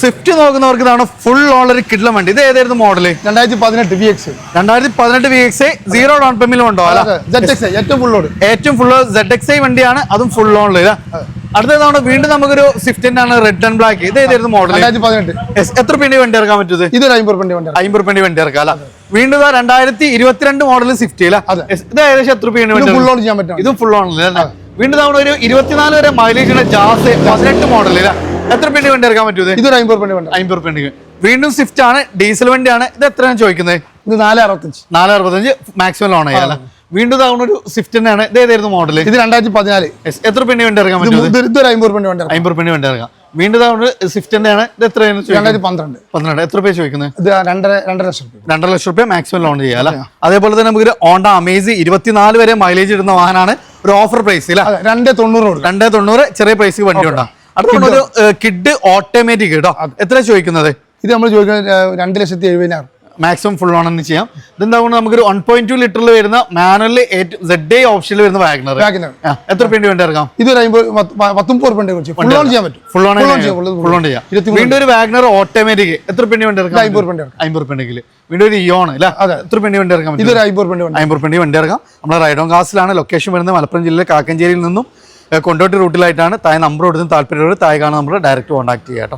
Swift നോക്കുന്നവർക്ക് ഇതാണ് full on ഒരു കിഡ്ലം വണ്ടി. ഇത് ഏതായിരുന്നു മോഡല്? 2018 VX. 2018 VX, 0 ഡൗൺ പേയ്മെന്റിലും ഉണ്ടോ? ഏറ്റവും ഫുൾ ZXi വണ്ടിയാണ്, അതും ഫുൾ ഓണില്. അടുത്തതാണ് വീണ്ടും നമുക്കൊരു സ്വിഫ്റ്റിന്റെ ആണ് റെഡ് ആൻഡ് ബ്ലാക്ക്. ഇത് ഏതായിരുന്നു മോഡൽ? 2018. എത്ര രൂപ വണ്ടി ഇറക്കാൻ പറ്റുന്നത്? ഇത് 50 രൂപ 50 രൂപ വണ്ടി ഇറക്കാം അല്ല. വീണ്ടും 2022 മോഡൽ സ്വിഫ്റ്റ് അല്ല. ഇത് ഏകദേശം എത്ര രൂപ ഫുൾ ഓൺ ചെയ്യാൻ പറ്റും? ഇതും ഫുൾ ഓണില്. വീണ്ടും തവണ ഒരു 24 വരെ മൈലേജ് ജാസ് 18 മോഡലില്ല. എത്ര രൂപ വണ്ടി ഇറക്കാൻ പറ്റുന്നത്? ഇത് 50 രൂപ. വീണ്ടും സ്വിഫ്റ്റ് ആണ്, ഡീസൽ വണ്ടിയാണ്. ഇത് എത്രയാണ് ചോദിക്കുന്നത്? ഇത് 465 മാക്സിമം ലോൺ ചെയ്യാം. വീണ്ടും തവണ ഒരു സ്വിഫ്റ്റ് തന്നെയാണ്. ഇത് ഏതായിരുന്നു മോഡൽ? ഇത് 2014. എത്ര രൂപ വണ്ടി ഇറക്കാൻ പറ്റുന്നത്? ഇത് 50 രൂപ വണ്ടി ഇറക്കാം. വീണ്ടും തവണ സ്വിഫ്റ്റ് തന്നെയാണ്. ഇത് എത്രയാണ്? 2012. എത്ര രൂപ ചോദിക്കുന്നത്? ഇത് 2.5 ലക്ഷം രൂപ. 2.5 ലക്ഷം രൂപ മാക്സിമം ലോൺ ചെയ്യാം അല്ല. അതേപോലെ തന്നെ നമുക്ക് ഹോണ്ട അമേസ് 24 വരെ മൈലേജ് ഇടുന്ന വാഹനമാണ്. ഒരു ഓഫർ പ്രൈസ് ഇല്ല, 290 ചെറിയ പ്രൈസ് വണ്ടി ഉണ്ടാകും. അടുത്ത ഒരു കിഡ് ഓട്ടോമാറ്റിക് കേട്ടോ. എത്ര ചോദിക്കുന്നത്? ഇത് നമ്മൾ ചോദിക്കുന്നത് 2,70,000 മാക്സിമം ഫുൾ ഓൺ എന്ന് ചെയ്യാം. ഇതെന്താവുന്നത് നമുക്കൊരു 1.2 ലിറ്ററിൽ വരുന്ന മാനുവൽ ZA ഓപ്ഷനിൽ വരുന്ന വാഗണർ. എത്ര രൂപ വണ്ടി ഇറക്കാം? ഇത് 19 രൂപ ഫുൾ ഓൺ ചെയ്യാൻ പറ്റും. ഫുൾ ഓൺ ചെയ്യാം. വീണ്ടും ഒരു വാഗണർ ഓട്ടോമാറ്റിക് എത്ര രൂപ വണ്ടി ഇറക്കാം? 50 രൂപ ഉണ്ടെങ്കിൽ. വീണ്ടും ഒരു ഇയോൺ അല്ല, എത്ര രൂപ വണ്ടി ഇറക്കാം? ഇത് 50 രൂപ വണ്ടി ഇറക്കാം. നമ്മുടെ റൈഡോൺ കാസിലാണ് ലൊക്കേഷൻ വരുന്നത്. മലപ്പുറം ജില്ലയിലെ കാക്കഞ്ചേരിയിൽ നിന്നും കൊണ്ടോട്ടി റൂട്ടിലായിട്ടാണ്. താഴെ നമ്പർ കൊടുത്തും താല്പര്യമുള്ള താഴെ കാണാൻ നമ്മൾ ഡയറക്റ്റ് കോൺടാക്ട് ചെയ്യാം കേട്ടോ.